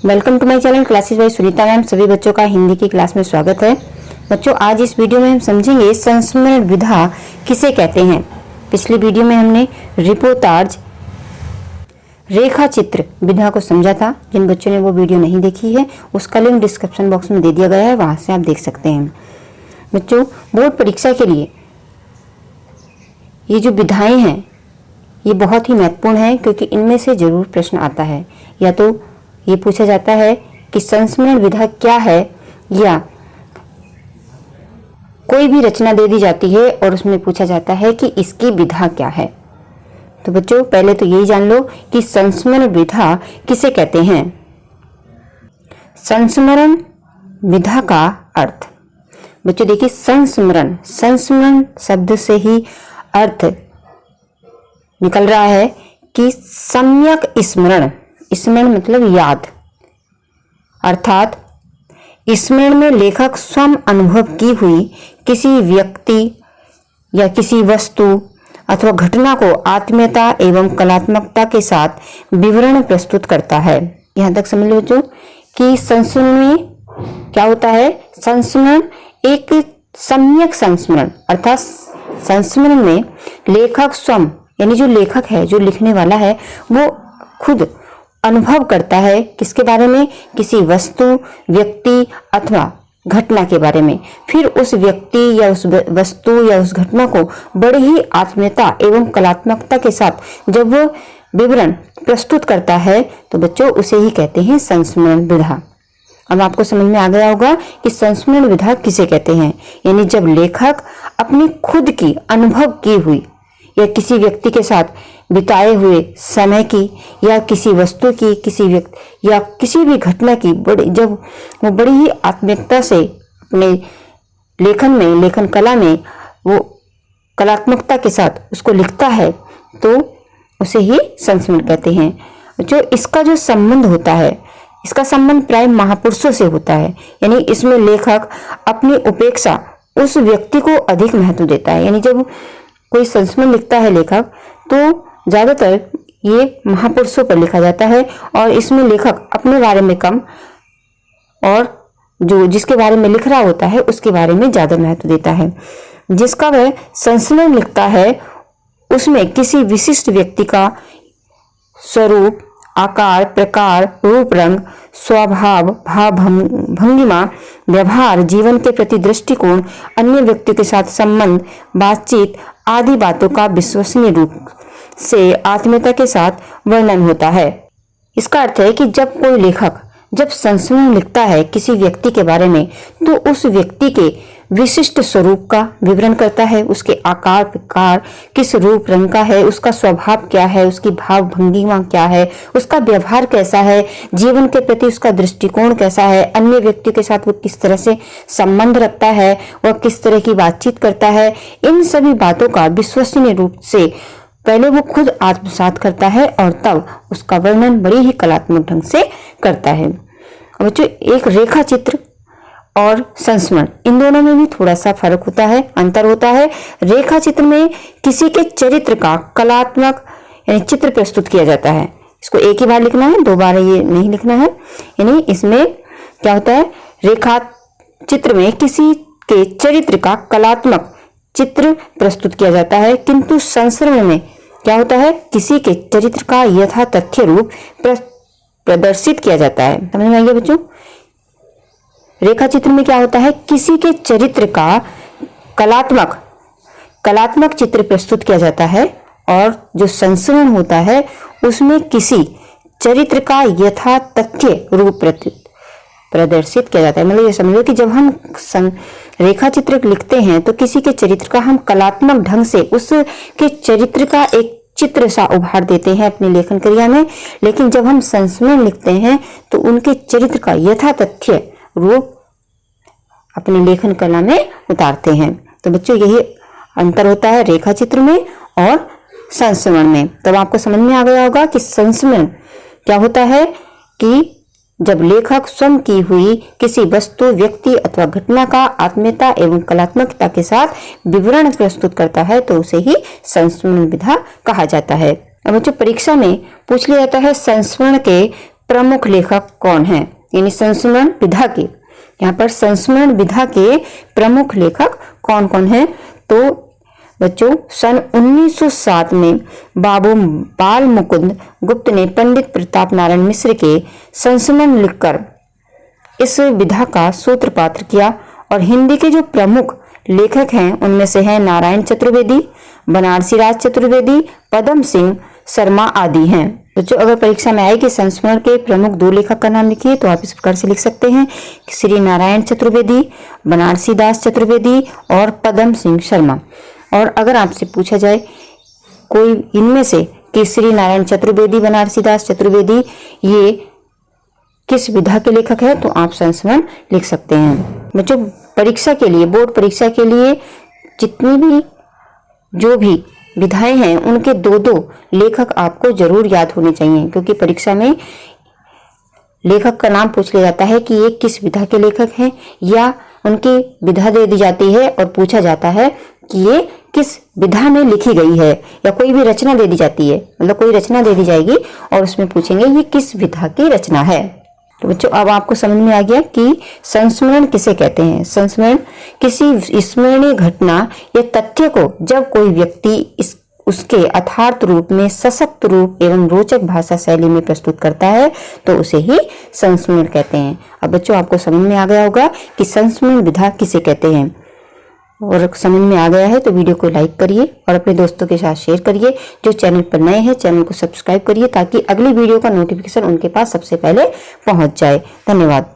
Welcome to my channel classes by Sunita ma'am. सभी बच्चों का हिंदी की क्लास में स्वागत है। बच्चों, आज इस वीडियो में हम समझेंगे संस्मरण विधा किसे कहते हैं। पिछली वीडियो में हमने रिपोर्टाज रेखा चित्र विधा को समझा था। जिन बच्चों ने वो वीडियो नहीं देखी है उसका लिंक डिस्क्रिप्शन बॉक्स में दे दिया गया है, वहां से आप देख सकते हैं। बच्चों, बोर्ड परीक्षा के लिए ये जो विधाएं हैं ये बहुत ही महत्वपूर्ण है, क्योंकि इनमें से जरूर प्रश्न आता है। या तो ये पूछा जाता है कि संस्मरण विधा क्या है, या कोई भी रचना दे दी जाती है और उसमें पूछा जाता है कि इसकी विधा क्या है। तो बच्चों, पहले तो यही जान लो कि संस्मरण विधा किसे कहते हैं। संस्मरण विधा का अर्थ बच्चों देखिए, संस्मरण शब्द से ही अर्थ निकल रहा है कि सम्यक स्मरण मतलब याद, अर्थात स्मरण में लेखक स्वयं अनुभव की हुई किसी व्यक्ति या किसी वस्तु अथवा घटना को आत्मीयता एवं कलात्मकता के साथ विवरण प्रस्तुत करता है। यहाँ तक समझ लो बच्चों कि संस्मरण में क्या होता है। संस्मरण एक सम्यक संस्मरण, अर्थात संस्मरण में लेखक स्वयं यानी जो लेखक है, जो लिखने वाला है, वो खुद अनुभव करता है किसके बारे में, किसी वस्तु, व्यक्ति अथवा घटना के बारे में। फिर उस व्यक्ति या उस वस्तु या उस घटना को बड़ी ही आत्मीयता एवं कलात्मकता के साथ जब वो विवरण प्रस्तुत करता है तो बच्चों उसे ही कहते हैं संस्मरण विधा। अब आपको समझ में आ गया होगा कि संस्मरण विधा किसे कहते हैं। यानी जब लेखक अपनी खुद की अनुभव की हुई या किसी व्यक्ति के साथ बिताए हुए समय की या किसी वस्तु की, किसी व्यक्ति या किसी भी घटना की जब वो बड़ी ही आत्मीयता से अपने लेखन में, लेखन कला में वो कलात्मकता के साथ उसको लिखता है तो उसे ही संस्मरण कहते हैं। जो इसका जो संबंध होता है, इसका संबंध प्राय महापुरुषों से होता है। यानी इसमें लेखक अपनी उपेक्षा उस व्यक्ति को अधिक महत्व देता है। यानी जब कोई संस्मरण लिखता है लेखक तो ज्यादातर ये महापुरुषों पर लिखा जाता है, और इसमें लेखक अपने बारे में कम और जो जिसके बारे में लिख रहा होता है उसके बारे में ज्यादा महत्व देता है। जिसका वह संस्मरण लिखता है उसमें किसी विशिष्ट व्यक्ति का स्वरूप, आकार, प्रकार, रूप, रंग, स्वभाव, भाव, भंगिमा, व्यवहार, जीवन के प्रति दृष्टिकोण, अन्य व्यक्ति के साथ संबंध, बातचीत आदि बातों का विश्वसनीय रूप से आत्मीयता के साथ वर्णन होता है। इसका अर्थ है कि जब कोई लेखक जब संस्मरण लिखता है किसी व्यक्ति के बारे में तो उस व्यक्ति के विशिष्ट स्वरूप का विवरण करता है, उसके आकार, प्रकार, किस रूप रंग का है, उसका स्वभाव क्या है, उसकी भाव भंगिमा क्या है, उसका व्यवहार कैसा है, जीवन के प्रति उसका दृष्टिकोण कैसा है, अन्य व्यक्ति के साथ वो किस तरह से संबंध रखता है, वह किस तरह की बातचीत करता है, इन सभी बातों का विश्वसनीय रूप से पहले वो खुद आत्मसात करता है और तब उसका वर्णन बड़ी ही कलात्मक ढंग से करता है। बच्चों, एक रेखा चित्र और संस्मरण इन दोनों में भी थोड़ा सा फर्क होता है, अंतर होता है। रेखा चित्र में किसी के चरित्र का कलात्मक यानी चित्र प्रस्तुत किया जाता है। इसको एक ही बार लिखना है, दो बार ये नहीं लिखना है। यानी इसमें क्या होता है, रेखा चित्र में किसी के चरित्र का कलात्मक चित्र प्रस्तुत किया जाता है, किंतु संस्मरण में क्या होता है, किसी के चरित्र का यथा तथ्य रूप प्रदर्शित किया जाता है। समझ में आइए बच्चों। रेखा चित्र में क्या होता है, किसी के चरित्र का कलात्मक चित्र प्रस्तुत किया जाता है, और जो संस्मरण होता है उसमें किसी चरित्र का यथा तथ्य रूप प्रदर्शित किया जाता है। मतलब ये समझो कि जब हम रेखा चित्र लिखते हैं तो किसी के चरित्र का हम कलात्मक ढंग से उसके चरित्र का एक चित्र सा उभार देते हैं अपनी लेखन क्रिया में, लेकिन जब हम संस्मरण लिखते हैं तो उनके चरित्र का यथा तथ्य रूप अपनी लेखन कला में उतारते हैं। तो बच्चों, यही अंतर होता है रेखा चित्र में और संस्मरण में। तब आपको समझ में आ गया होगा कि संस्मरण क्या होता है कि जब लेखक स्वयं की हुई किसी वस्तु, व्यक्ति अथवा घटना का आत्मीयता एवं कलात्मकता के साथ विवरण प्रस्तुत करता है तो उसे ही संस्मरण विधा कहा जाता है। अब बच्चों, परीक्षा में पूछ लिया जाता है संस्मरण के प्रमुख लेखक कौन है, यानी संस्मरण विधा के, यहाँ पर संस्मरण विधा के प्रमुख लेखक कौन कौन है। तो बच्चों सन 1907 में बाबू बाल मुकुंद गुप्त ने पंडित प्रताप नारायण मिश्र के संस्मरण लिखकर इस विधा का सूत्रपात किया। और हिंदी के जो प्रमुख लेखक हैं उनमें से हैं नारायण चतुर्वेदी, बनारसी राज चतुर्वेदी, पदम सिंह शर्मा आदि हैं। बच्चों अगर परीक्षा में आए कि संस्मरण के प्रमुख 2 लेखक का नाम लिखिए तो आप इस प्रकार से लिख सकते हैं कि श्री नारायण चतुर्वेदी, बनारसी दास चतुर्वेदी और पदम सिंह शर्मा। और अगर आपसे पूछा जाए कोई इनमें से कि श्री नारायण चतुर्वेदी, बनारसी दास चतुर्वेदी ये किस विधा के लेखक है, तो आप संस्मरण लिख सकते हैं। बच्चों परीक्षा के लिए, बोर्ड परीक्षा के लिए जितनी भी जो भी विधाएं हैं उनके 2-2 लेखक आपको जरूर याद होने चाहिए, क्योंकि परीक्षा में लेखक का नाम पूछ लिया जाता है कि ये किस विधा के लेखक हैं, या उनकी विधा दे दी जाती है और पूछा जाता है कि ये किस विधा में लिखी गई है, या कोई भी रचना दे दी जाती है, मतलब कोई रचना दे दी जाएगी और उसमें पूछेंगे ये किस विधा की रचना है। तो बच्चों अब आपको समझ में आ गया कि संस्मरण किसे कहते हैं। संस्मरण किसी स्मरणीय घटना या तथ्य को जब कोई व्यक्ति उसके यथार्थ रूप में सशक्त रूप एवं रोचक भाषा शैली में प्रस्तुत करता है तो उसे ही संस्मरण कहते हैं। अब बच्चों आपको समझ में आ गया होगा कि संस्मरण विधा किसे कहते हैं, और समझ में आ गया है तो वीडियो को लाइक करिए और अपने दोस्तों के साथ शेयर करिए। जो चैनल पर नए हैं चैनल को सब्सक्राइब करिए ताकि अगली वीडियो का नोटिफिकेशन उनके पास सबसे पहले पहुंच जाए। धन्यवाद।